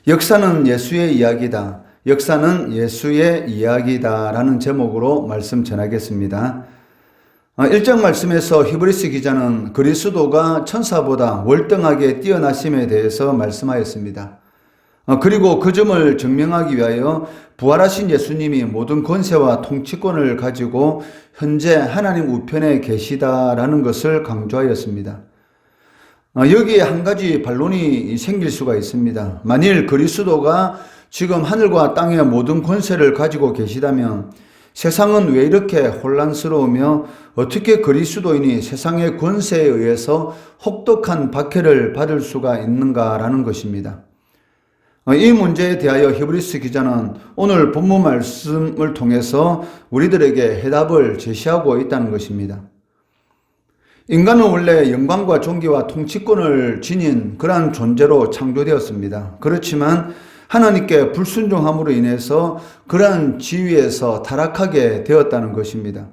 역사는 예수의 이야기다. 역사는 예수의 이야기다. 라는 제목으로 말씀 전하겠습니다. 1장 말씀에서 히브리서 기자는 그리스도가 천사보다 월등하게 뛰어나심에 대해서 말씀하였습니다. 그리고 그 점을 증명하기 위하여 부활하신 예수님이 모든 권세와 통치권을 가지고 현재 하나님 우편에 계시다라는 것을 강조하였습니다. 여기에 한 가지 반론이 생길 수가 있습니다. 만일 그리스도가 지금 하늘과 땅의 모든 권세를 가지고 계시다면 세상은 왜 이렇게 혼란스러우며 어떻게 그리스도인이 세상의 권세에 의해서 혹독한 박해를 받을 수가 있는가라는 것입니다. 이 문제에 대하여 히브리서 기자는 오늘 본문 말씀을 통해서 우리들에게 해답을 제시하고 있다는 것입니다. 인간은 원래 영광과 존귀와 통치권을 지닌 그러한 존재로 창조되었습니다. 그렇지만 하나님께 불순종함으로 인해서 그러한 지위에서 타락하게 되었다는 것입니다.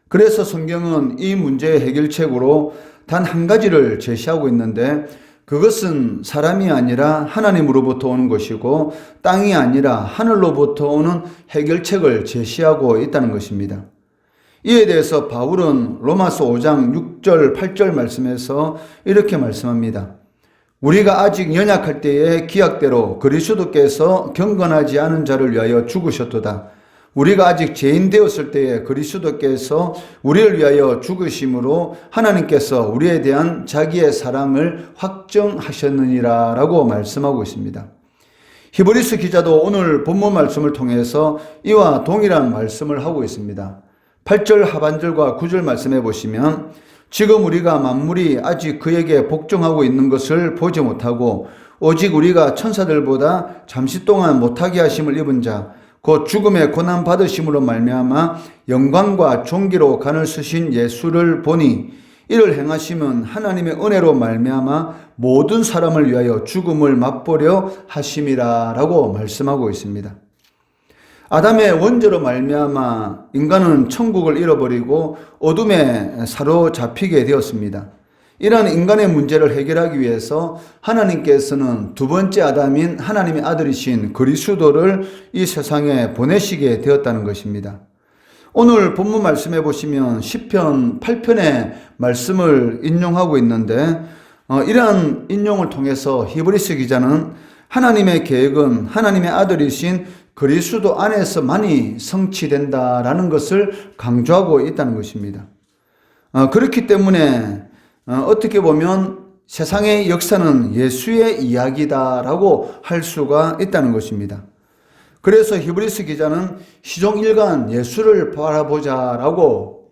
그래서 성경은 이 문제의 해결책으로 단 한 가지를 제시하고 있는데 그것은 사람이 아니라 하나님으로부터 오는 것이고 땅이 아니라 하늘로부터 오는 해결책을 제시하고 있다는 것입니다. 이에 대해서 바울은 로마서 5장 6절 8절 말씀에서 이렇게 말씀합니다. 우리가 아직 연약할 때에 기약대로 그리스도께서 경건하지 않은 자를 위하여 죽으셨도다. 우리가 아직 죄인 되었을 때에 그리스도께서 우리를 위하여 죽으심으로 하나님께서 우리에 대한 자기의 사랑을 확정하셨느니라 라고 말씀하고 있습니다. 히브리서 기자도 오늘 본문 말씀을 통해서 이와 동일한 말씀을 하고 있습니다. 8절 하반절과 9절 말씀해 보시면 지금 우리가 만물이 아직 그에게 복종하고 있는 것을 보지 못하고 오직 우리가 천사들보다 잠시 동안 못하게 하심을 입은 자 곧 죽음의 고난 받으심으로 말미암아 영광과 존귀로 간을 쓰신 예수를 보니 이를 행하심은 하나님의 은혜로 말미암아 모든 사람을 위하여 죽음을 맛보려 하심이라 라고 말씀하고 있습니다. 아담의 원죄로 말미암아 인간은 천국을 잃어버리고 어둠에 사로잡히게 되었습니다. 이러한 인간의 문제를 해결하기 위해서 하나님께서는 두 번째 아담인 하나님의 아들이신 그리스도를 이 세상에 보내시게 되었다는 것입니다. 오늘 본문 말씀해 보시면 시편 8편의 말씀을 인용하고 있는데 이러한 인용을 통해서 히브리서 기자는 하나님의 계획은 하나님의 아들이신 그리스도 안에서만이 성취된다라는 것을 강조하고 있다는 것입니다. 그렇기 때문에 어떻게 보면 세상의 역사는 예수의 이야기다라고 할 수가 있다는 것입니다. 그래서 히브리서 기자는 시종일관 예수를 바라보자라고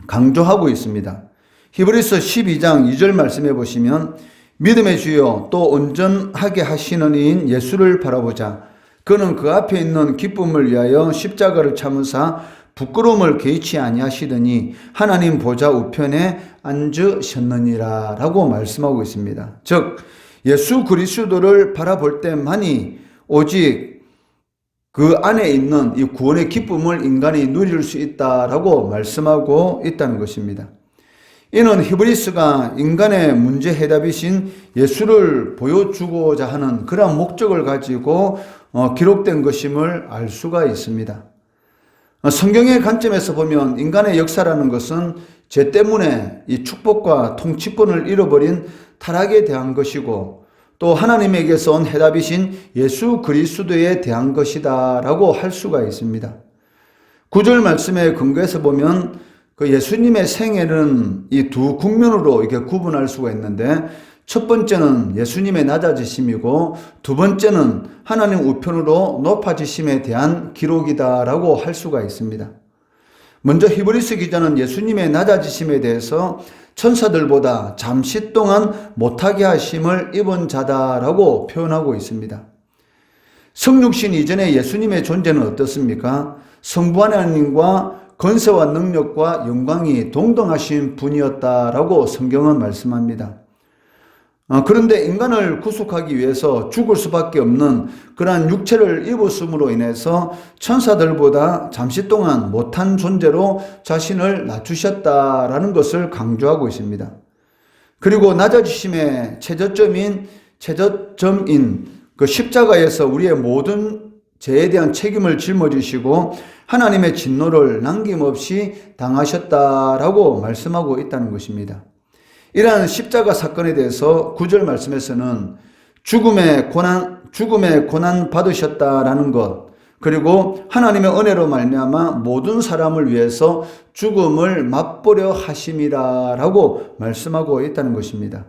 강조하고 있습니다. 히브리서 12장 2절 말씀해 보시면 믿음의 주여 또 온전하게 하시는 이인 예수를 바라보자. 그는 그 앞에 있는 기쁨을 위하여 십자가를 참으사 부끄러움을 개의치 아니하시더니 하나님 보좌 우편에 앉으셨느니라 라고 말씀하고 있습니다. 즉 예수 그리스도를 바라볼 때만이 오직 그 안에 있는 이 구원의 기쁨을 인간이 누릴 수 있다라고 말씀하고 있다는 것입니다. 이는 히브리서가 인간의 문제 해답이신 예수를 보여주고자 하는 그런 목적을 가지고 기록된 것임을 알 수가 있습니다. 성경의 관점에서 보면 인간의 역사라는 것은 죄 때문에 이 축복과 통치권을 잃어버린 타락에 대한 것이고 또 하나님에게서 온 해답이신 예수 그리스도에 대한 것이다 라고 할 수가 있습니다. 9절 말씀에 근거해서 보면 그 예수님의 생애는 이 두 국면으로 이렇게 구분할 수가 있는데 첫 번째는 예수님의 낮아지심이고 두 번째는 하나님 우편으로 높아지심에 대한 기록이다라고 할 수가 있습니다. 먼저 히브리서 기자는 예수님의 낮아지심에 대해서 천사들보다 잠시 동안 못하게 하심을 입은 자다라고 표현하고 있습니다. 성육신 이전에 예수님의 존재는 어떻습니까? 성부 하나님과 권세와 능력과 영광이 동등하신 분이었다라고 성경은 말씀합니다. 그런데 인간을 구속하기 위해서 죽을 수밖에 없는 그러한 육체를 입었음으로 인해서 천사들보다 잠시 동안 못한 존재로 자신을 낮추셨다라는 것을 강조하고 있습니다. 그리고 낮아지심의 최저점인 그 십자가에서 우리의 모든 죄에 대한 책임을 짊어지시고 하나님의 진노를 남김없이 당하셨다라고 말씀하고 있다는 것입니다. 이러한 십자가 사건에 대해서 9절 말씀에서는 죽음의 고난 받으셨다라는 것, 그리고 하나님의 은혜로 말미암아 모든 사람을 위해서 죽음을 맛보려 하심이라라고 말씀하고 있다는 것입니다.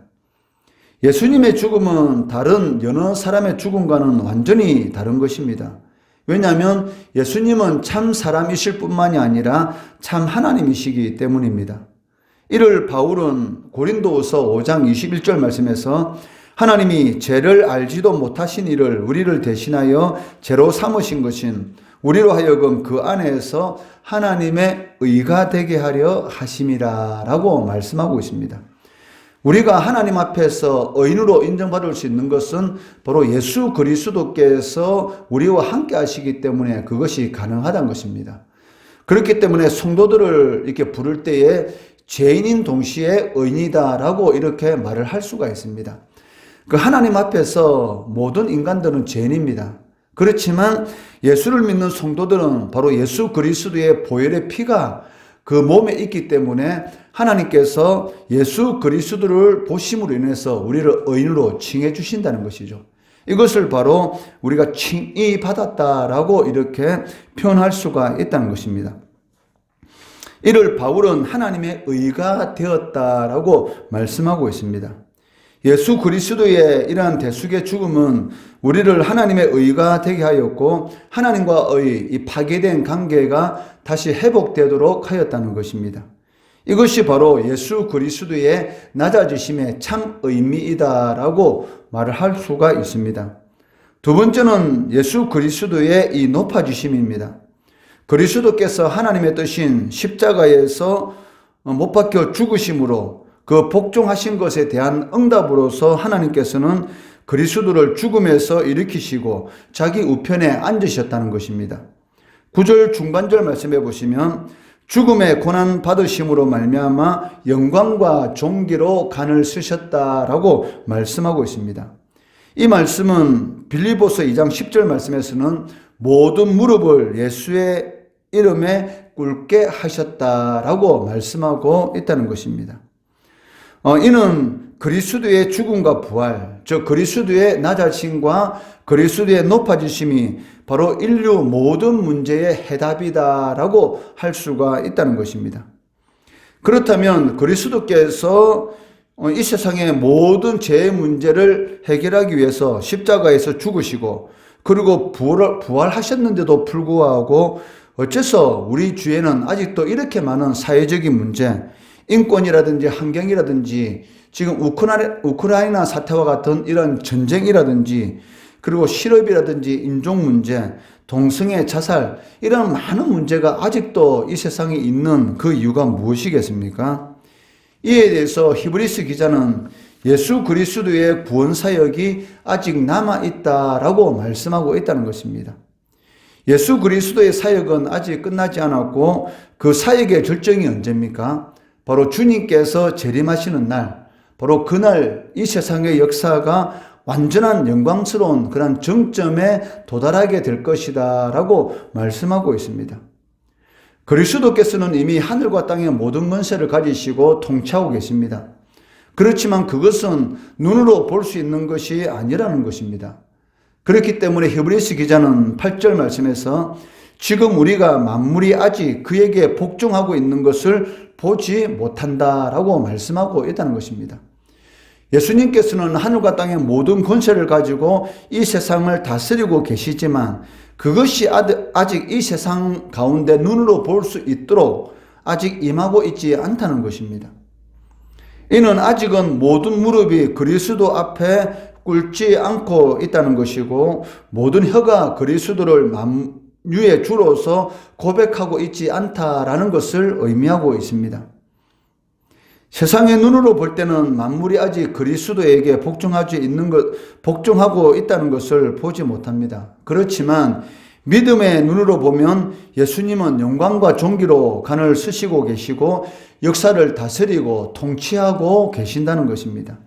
예수님의 죽음은 다른 여러 사람의 죽음과는 완전히 다른 것입니다. 왜냐하면 예수님은 참 사람이실 뿐만이 아니라 참 하나님이시기 때문입니다. 이를 바울은 고린도후서 5장 21절 말씀에서 하나님이 죄를 알지도 못하신 이를 우리를 대신하여 죄로 삼으신 것인 우리로 하여금 그 안에서 하나님의 의가 되게 하려 하심이라 라고 말씀하고 있습니다. 우리가 하나님 앞에서 의인으로 인정받을 수 있는 것은 바로 예수 그리스도께서 우리와 함께 하시기 때문에 그것이 가능하다는 것입니다. 그렇기 때문에 성도들을 이렇게 부를 때에 죄인인 동시에 의인이다라고 이렇게 말을 할 수가 있습니다. 그 하나님 앞에서 모든 인간들은 죄인입니다. 그렇지만 예수를 믿는 성도들은 바로 예수 그리스도의 보혈의 피가 그 몸에 있기 때문에 하나님께서 예수 그리스도를 보심으로 인해서 우리를 의인으로 칭해 주신다는 것이죠. 이것을 바로 우리가 칭의 받았다라고 이렇게 표현할 수가 있다는 것입니다. 이를 바울은 하나님의 의가 되었다라고 말씀하고 있습니다. 예수 그리스도의 이러한 대속의 죽음은 우리를 하나님의 의가 되게 하였고 하나님과의 이 파괴된 관계가 다시 회복되도록 하였다는 것입니다. 이것이 바로 예수 그리스도의 낮아지심의 참 의미이다라고 말을 할 수가 있습니다. 두 번째는 예수 그리스도의 이 높아지심입니다. 그리스도께서 하나님의 뜻인 십자가에서 못 박혀 죽으심으로 그 복종하신 것에 대한 응답으로서 하나님께서는 그리스도를 죽음에서 일으키시고 자기 우편에 앉으셨다는 것입니다. 9절 중반절 말씀해 보시면 죽음의 고난 받으심으로 말미암아 영광과 존귀로 간을 쓰셨다라고 말씀하고 있습니다. 이 말씀은 빌립보서 2장 10절 말씀에서는 모든 무릎을 예수의 이름에 꿇게 하셨다라고 말씀하고 있다는 것입니다. 이는 그리스도의 죽음과 부활, 즉 그리스도의 낮아짐과 그리스도의 높아지심이 바로 인류 모든 문제의 해답이다라고 할 수가 있다는 것입니다. 그렇다면 그리스도께서 이 세상의 모든 죄의 문제를 해결하기 위해서 십자가에서 죽으시고 그리고 부활하셨는데도 불구하고 어째서 우리 주위에는 아직도 이렇게 많은 사회적인 문제, 인권이라든지 환경이라든지 지금 우크라이나 사태와 같은 이런 전쟁이라든지 그리고 실업이라든지 인종 문제, 동성애 자살 이런 많은 문제가 아직도 이 세상에 있는 그 이유가 무엇이겠습니까? 이에 대해서 히브리서 기자는 예수 그리스도의 구원 사역이 아직 남아있다라고 말씀하고 있다는 것입니다. 예수 그리스도의 사역은 아직 끝나지 않았고 그 사역의 절정이 언제입니까? 바로 주님께서 재림하시는 날, 바로 그날 이 세상의 역사가 완전한 영광스러운 그런 정점에 도달하게 될 것이다 라고 말씀하고 있습니다. 그리스도께서는 이미 하늘과 땅의 모든 권세를 가지시고 통치하고 계십니다. 그렇지만 그것은 눈으로 볼 수 있는 것이 아니라는 것입니다. 그렇기 때문에 히브리서 기자는 8절 말씀에서 지금 우리가 만물이 아직 그에게 복종하고 있는 것을 보지 못한다라고 말씀하고 있다는 것입니다. 예수님께서는 하늘과 땅의 모든 권세를 가지고 이 세상을 다스리고 계시지만 그것이 아직 이 세상 가운데 눈으로 볼 수 있도록 아직 임하고 있지 않다는 것입니다. 이는 아직은 모든 무릎이 그리스도 앞에 꿇지 않고 있다는 것이고 모든 혀가 그리스도를 만유의 주로서 고백하고 있지 않다라는 것을 의미하고 있습니다. 세상의 눈으로 볼 때는 만물이 아직 그리스도에게 복종하고 있다는 것을 보지 못합니다. 그렇지만 믿음의 눈으로 보면 예수님은 영광과 존귀로 간을 쓰시고 계시고 역사를 다스리고 통치하고 계신다는 것입니다.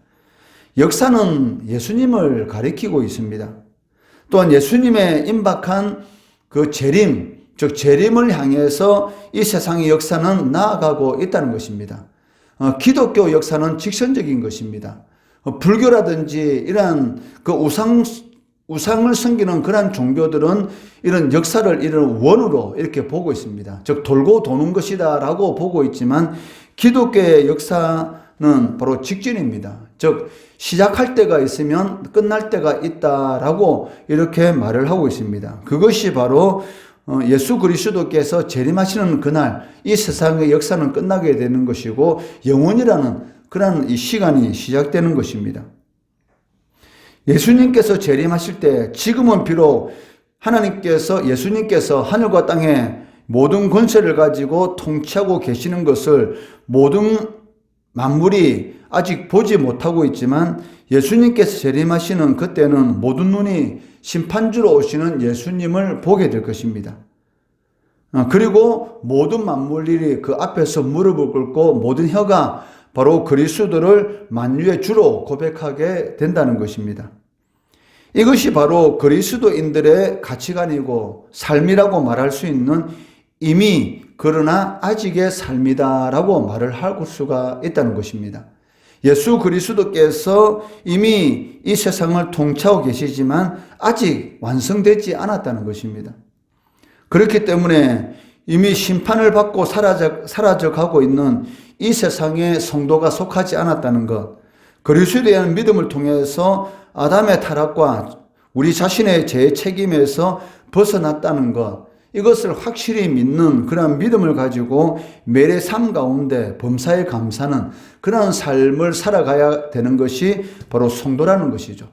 역사는 예수님을 가리키고 있습니다. 또한 예수님의 임박한 그 재림, 즉 재림을 향해서 이 세상의 역사는 나아가고 있다는 것입니다. 기독교 역사는 직선적인 것입니다. 불교라든지 이런 그 우상을 섬기는 그런 종교들은 이런 역사를 이런 원으로 이렇게 보고 있습니다. 즉 돌고 도는 것이다라고 보고 있지만 기독교의 역사는 바로 직진입니다. 즉 시작할 때가 있으면 끝날 때가 있다라고 이렇게 말을 하고 있습니다. 그것이 바로 예수 그리스도께서 재림하시는 그날 이 세상의 역사는 끝나게 되는 것이고 영원이라는 그런 이 시간이 시작되는 것입니다. 예수님께서 재림하실 때 지금은 비록 예수님께서 하늘과 땅에 모든 권세를 가지고 통치하고 계시는 것을 모든 만물이 아직 보지 못하고 있지만 예수님께서 재림하시는 그때는 모든 눈이 심판주로 오시는 예수님을 보게 될 것입니다. 그리고 모든 만물들이 그 앞에서 무릎을 꿇고 모든 혀가 바로 그리스도를 만유의 주로 고백하게 된다는 것입니다. 이것이 바로 그리스도인들의 가치관이고 삶이라고 말할 수 있는 이미 그러나 아직의 삶이다라고 말을 할 수가 있다는 것입니다. 예수 그리스도께서 이미 이 세상을 통치하고 계시지만 아직 완성되지 않았다는 것입니다. 그렇기 때문에 이미 심판을 받고 사라져가고 있는 이 세상에 성도가 속하지 않았다는 것, 그리스도에 대한 믿음을 통해서 아담의 타락과 우리 자신의 죄 책임에서 벗어났다는 것, 이것을 확실히 믿는 그런 믿음을 가지고 매일의 삶 가운데 범사에 감사하는 그런 삶을 살아가야 되는 것이 바로 성도라는 것이죠.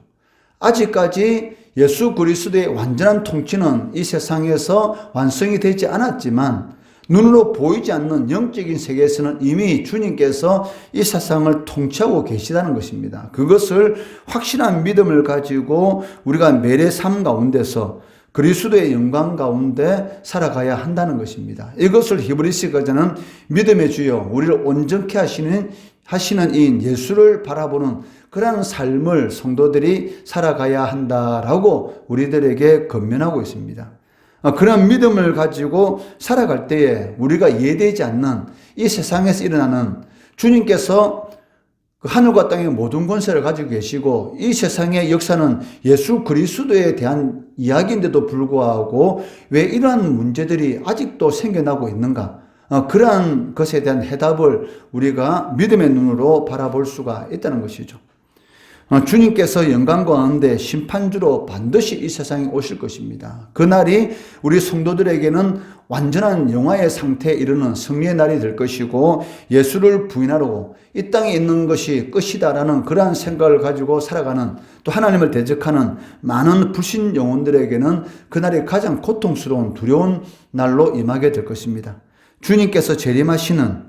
아직까지 예수 그리스도의 완전한 통치는 이 세상에서 완성이 되지 않았지만 눈으로 보이지 않는 영적인 세계에서는 이미 주님께서 이 세상을 통치하고 계시다는 것입니다. 그것을 확실한 믿음을 가지고 우리가 매일의 삶 가운데서 그리스도의 영광 가운데 살아가야 한다는 것입니다. 이것을 히브리서 기자는 믿음의 주여 우리를 온전케 하시는 이 예수를 바라보는 그런 삶을 성도들이 살아가야 한다라고 우리들에게 권면하고 있습니다. 그런 믿음을 가지고 살아갈 때에 우리가 이해되지 않는 이 세상에서 일어나는 주님께서 하늘과 땅의 모든 권세를 가지고 계시고 이 세상의 역사는 예수 그리스도에 대한 이야기인데도 불구하고 왜 이러한 문제들이 아직도 생겨나고 있는가? 그러한 것에 대한 해답을 우리가 믿음의 눈으로 바라볼 수가 있다는 것이죠. 주님께서 영광 가운데 심판주로 반드시 이 세상에 오실 것입니다. 그날이 우리 성도들에게는 완전한 영화의 상태에 이르는 승리의 날이 될 것이고 예수를 부인하고 이 땅에 있는 것이 끝이다라는 그러한 생각을 가지고 살아가는 또 하나님을 대적하는 많은 불신 영혼들에게는 그날이 가장 고통스러운 두려운 날로 임하게 될 것입니다. 주님께서 재림하시는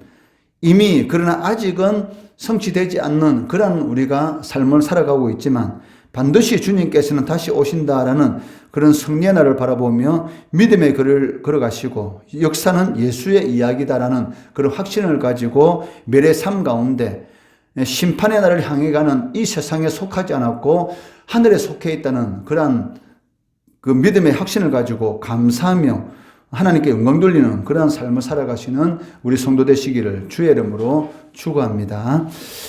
이미 그러나 아직은 성취되지 않는 그런 우리가 삶을 살아가고 있지만 반드시 주님께서는 다시 오신다라는 그런 승리의 날을 바라보며 믿음의 길을 걸어가시고 역사는 예수의 이야기다라는 그런 확신을 가지고 매일의 삶 가운데 심판의 날을 향해 가는 이 세상에 속하지 않았고 하늘에 속해 있다는 그런 그 믿음의 확신을 가지고 감사하며 하나님께 영광 돌리는 그러한 삶을 살아가시는 우리 성도 되시기를 주의 이름으로 축원합니다.